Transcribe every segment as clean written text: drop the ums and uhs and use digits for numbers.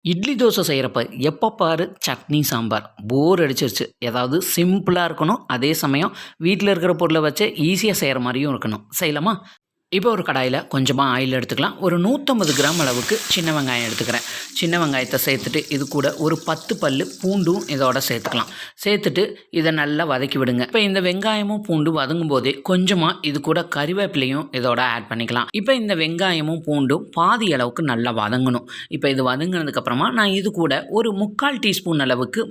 இட்லி தோசை செய்கிறப்ப எப்போ பாரு சட்னி சாம்பார் போர் அடிச்சிருச்சு. ஏதாவது சிம்பிளாக இருக்கணும், அதே சமயம் வீட்டில் இருக்கிற பொருளை வச்சு ஈஸியாக செய்கிற மாதிரியும் இருக்கணும். செய்யலாமா? இப்போ ஒரு கடாயில் கொஞ்சமாக ஆயில் எடுத்துக்கலாம். ஒரு 150 கிராம் அளவுக்கு சின்ன வெங்காயம் எடுத்துக்கிறேன். சின்ன வெங்காயத்தை சேர்த்துட்டு இது கூட ஒரு 10 பல்லு பூண்டும் இதோட சேர்த்துக்கலாம். சேர்த்துட்டு இதை நல்லா வதக்கி விடுங்க. இப்போ இந்த வெங்காயமும் பூண்டும் வதங்கும் போதே கொஞ்சமாக இது கூட கறிவேப்பிலையும் இதோட ஆட் பண்ணிக்கலாம். இப்போ இந்த வெங்காயமும் பூண்டும் பாதி அளவுக்கு நல்லா வதங்கணும். இப்போ இது வதங்கினதுக்கப்புறமா நான் இது கூட ஒரு 3/4 டீஸ்பூன் அளவுக்கு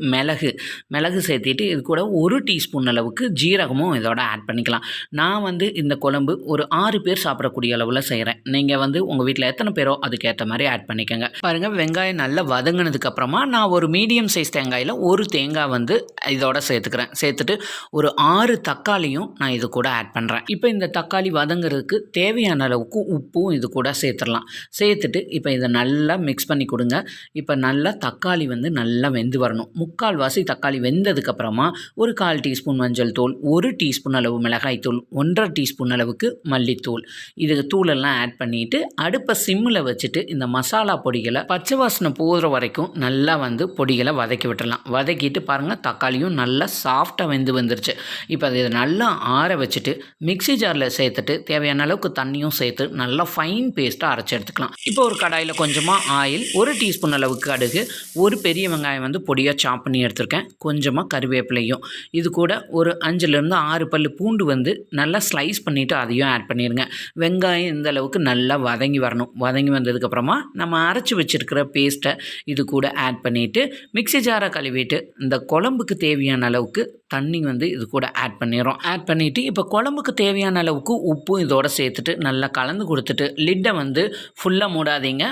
மிளகு சேர்த்திட்டு இது கூட 1 டீஸ்பூன் அளவுக்கு ஜீரகமும் இதோட ஆட் பண்ணிக்கலாம். நான் இந்த குழம்பு ஒரு 6 பேர் சாப்பிடக்கூடிய அளவில் செய்கிறேன். நீங்கள் உங்கள் வீட்டில் எத்தனை பேரோ அதுக்கேற்ற மாதிரி ஆட் பண்ணிக்கோங்க. பாருங்கள், வெங்காயம் நல்லா வதங்கினதுக்கு அப்புறமா நான் ஒரு மீடியம் சைஸ் தேங்காயில் ஒரு தேங்காய் இதோட சேர்த்துக்கிறேன். சேர்த்துட்டு ஒரு 6 தக்காளியும் நான் இது கூட ஆட் பண்ணுறேன். இப்போ இந்த தக்காளி வதங்கிறதுக்கு தேவையான அளவுக்கு உப்பும் இது கூட சேர்த்துடலாம். சேர்த்துட்டு இப்போ இதை நல்லா மிக்ஸ் பண்ணி கொடுங்க. இப்போ நல்லா தக்காளி நல்லா வெந்து வரணும். 3/4 வாசி தக்காளி வெந்ததுக்கப்புறமா ஒரு 1/4 டீஸ்பூன் மஞ்சள் தூள், 1 டீஸ்பூன் அளவு மிளகாய் தூள், 1/2 டீஸ்பூன் அளவுக்கு மல்லித்தூள், இது தூளெல்லாம் ஆட் பண்ணிவிட்டு அடுப்பை சிம்மில் வச்சுட்டு இந்த மசாலா பொடிகளை பச்சை வாசனை போகிற வரைக்கும் நல்லா பொடிகளை வதக்கி விட்டுடலாம். வதக்கிட்டு பாருங்கள், தக்காளியும் நல்லா சாஃப்டாக வந்துருச்சு. இப்போ அதை நல்லா ஆற வச்சுட்டு மிக்ஸி ஜாரில் சேர்த்துட்டு தேவையான அளவுக்கு தண்ணியும் சேர்த்து நல்லா ஃபைன் பேஸ்ட்டாக அரைச்சி எடுத்துக்கலாம். இப்போ ஒரு கடாயில் கொஞ்சமாக ஆயில், 1 டீஸ்பூன் அளவுக்கு கடுகு, ஒரு பெரிய வெங்காயம் பொடியாக சாப் பண்ணி எடுத்துருக்கேன், கொஞ்சமாக கறிவேப்பிலையும், இது கூட ஒரு 5லேருந்து 6 பல்லு பூண்டு நல்லா ஸ்லைஸ் பண்ணிவிட்டு அதையும் ஆட் பண்ணிடுங்க. வெங்காயம் இந்த அளவுக்கு நல்லா வதங்கி வரணும். வதங்கி வந்ததுக்கப்புறமா நம்ம அரைச்சி வச்சுருக்கிற பேஸ்ட்டை இது கூட ஆட் பண்ணிவிட்டு மிக்ஸி ஜாரை கழுவிட்டு இந்த குழம்புக்கு தேவையான அளவுக்கு தண்ணி இது கூட ஆட் பண்ணிடுறோம். ஆட் பண்ணிவிட்டு இப்போ குழம்புக்கு தேவையான அளவுக்கு உப்பும் இதோட சேர்த்துட்டு நல்லா கலந்து கொடுத்துட்டு லிட்டை ஃபுல்லாக மூடாதீங்க.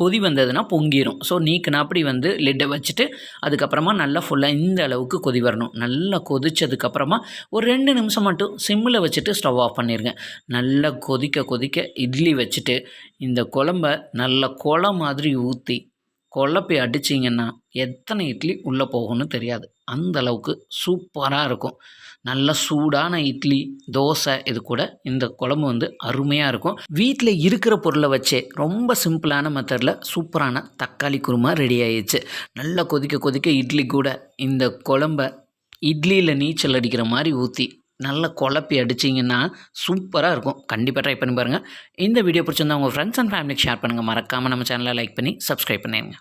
கொதி வந்ததுன்னா பொங்கிடும். ஸோ நீக்கினாப்படி லிட்டை வச்சுட்டு அதுக்கப்புறமா நல்லா ஃபுல்லாக இந்த அளவுக்கு கொதி வரணும். நல்லா கொதிச்சதுக்கப்புறமா ஒரு 2 நிமிஷம் மட்டும் சிம்மில் வச்சுட்டு ஸ்டவ் ஆஃப் பண்ணிடுங்க. நல்லா கொதிக்க இட்லி வச்சுட்டு இந்த குழம்ப நல்லா கொலை மாதிரி ஊற்றி குழப்பி அடிச்சிங்கன்னா எத்தனை இட்லி உள்ளே போகும்னு தெரியாது. அந்த அளவுக்கு சூப்பராக இருக்கும். நல்ல சூடான இட்லி, தோசை இது கூட இந்த குழம்பு அருமையாக இருக்கும். வீட்டில் இருக்கிற பொருளை வச்சே ரொம்ப சிம்பிளான மெத்தடில் சூப்பரான தக்காளி குருமா ரெடி ஆயிடுச்சு. நல்லா கொதிக்க இட்லி கூட இந்த குழம்ப இட்லியில் நீச்சல் அடிக்கிற மாதிரி ஊற்றி நல்லா குழப்பி அடிச்சிங்கன்னா சூப்பராக இருக்கும். கண்டிப்பாக ட்ரை பண்ணி பாருங்கள். இந்த வீடியோ பிடிச்சிருந்தா உங்கள் ஃப்ரெண்ட்ஸ் அண்ட் ஃபேமிலிக்கு ஷேர் பண்ணுங்கள். மறக்காமல் நம்ம சேனலை லைக் பண்ணி சப்ஸ்கிரைப் பண்ணிடுங்க.